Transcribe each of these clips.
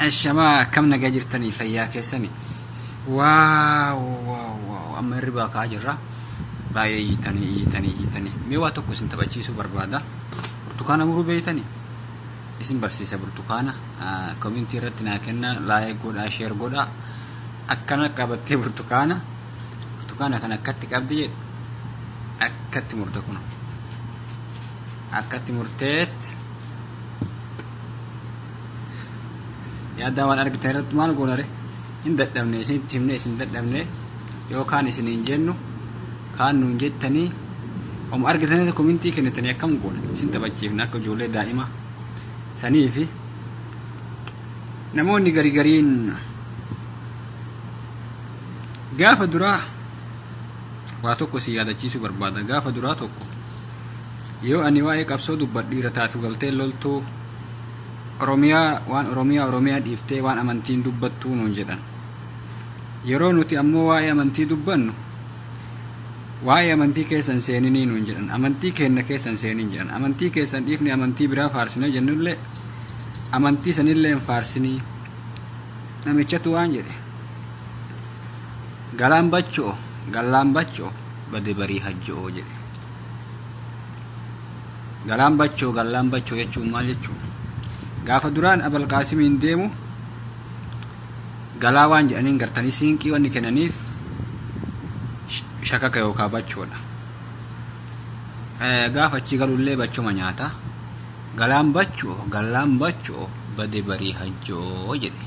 الشما كم نجاجرتني فيا كيسني واو واو واو أما الربا كاجرة باي يتني ميواتو كوسنت بتشيسو بربادا برتقانا مرو بيتني اسم برسيسة برتقانا كوميونتي رتنا كنا لايك غودا شير غودا أكنا كابتي برتقانا كان أكتك أبدي أكت مرتكونا أكت مرتات يا داوان أرجع تهرب ما نقول أري إن دتمني سين تمني سين دتمني يو كان سين جنو كان نجد تاني أم أرجع تاني كوميونتي كنا تاني كم قول سين تبجي هناك جولة دائمة سني في نموني غريغرين قاف درا واتوكو سيادة تشيسو بربادا قاف درا توكو يو أني وايك أبسو دبادي رتاتو غلطي لولتو Oromiyaa dhiiftee waan amantiin dubbattuu nuun jedhan yeroo nuti ammoo waa'ee amantii dubbannu waa'ee amantii keessan seeninii nuun jedhan amantii keenya keessan seenin jedhan amantii keessan dhiifni amantii biraa faarsina jennullee amantii sanillee hin faarsinii namichatu waan jedhe galaan bachoo bade barii hajjo'oo jedhe galaan bachoo jechuun maal jechuun gaafa duraan abal qaasimiin deemu galaa waan jedhaniin gartanii siinqii wanni kennaniif shakaka yookaan bachoodha. Gaafa achi galullee bachuma nyaata galaan bachoo bade barii hajjoo jedhe.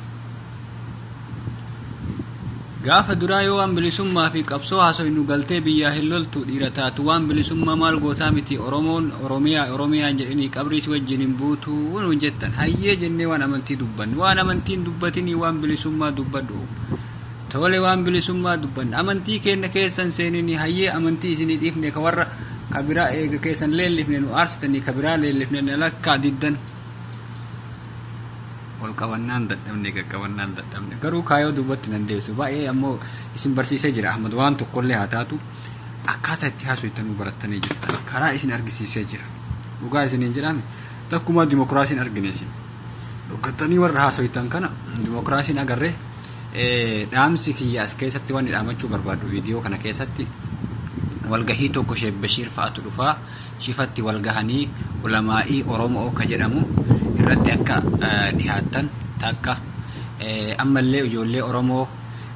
Gaafa duraa yoo waan bilisummaa fi qabsoo haasofnu galtee biyyaa hin loltu dhiira taatu waan bilisummaa maal gootaa miti Oromiyaa jedhanii qabriis wajjin hin buutu nuun jettan hayyee jennee waan amantii dubbannu waan amantiin dubbatinii waan bilisummaa dubbadhu tole waan bilisummaa dubbannu amantii keenya keessan seenini hayyee amantii isinii dhiifne ka warra kabiraa eega keessan leellifne nu aarsitanii kabiraa leellifne lakkaa diddan والقوانان dadhabne garuu kaayoo dubbatti nan deebisu baay'ee ammoo isin barsiisee jira Ahmad waan tokkollee haa taatu akkaataa itti haasoftan barattanii jirtan karaa isin argisiisee jira dhugaa isiniin jedhame takkuma dimokiraasiin argine isin dhuggattanii warra haasoftan kana dimokiraasiin agarree dhaamsi kiyya as keessatti waan dhaamachuu barbaadu viidiyoo kana keessatti walgahii tokko Sheekh Bashiir fa'aatu dhufaa shifatti walgahanii ulamaa'ii Oromoo ka jedhamu irratti akka dhihaatan takka ammallee ijoollee Oromoo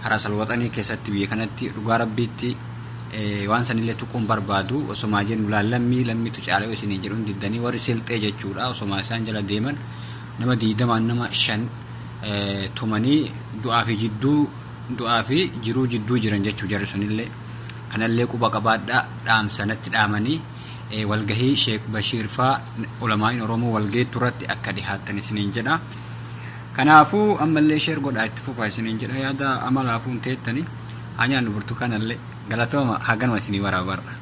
harasal waxanii keessatti biyya kanatti dhugaa rabbiitti waan sanillee tuquun barbaadu osoma jennu lammiitu caalee isin jedhuun diddanii warri silxee jechuudha osoma isaan jala deeman nama 20 nama 5 tumanii du'aa fi jiruu jidduu jiran jechuu jarri sunillee kanallee quba qabaadhaa dhaamsanatti dhaamanii walgahii Sheekh Bashiir faa ulamaa'in Oromoo walgeettu irratti akka dhihaatan isiniin jedha. Kanaafuu ammallee sheer godhaa itti fufaa isiniin jedha yaada amalaafuun teettanii hanyaan burtukaanallee galatooma haganuma isinii waraabarra.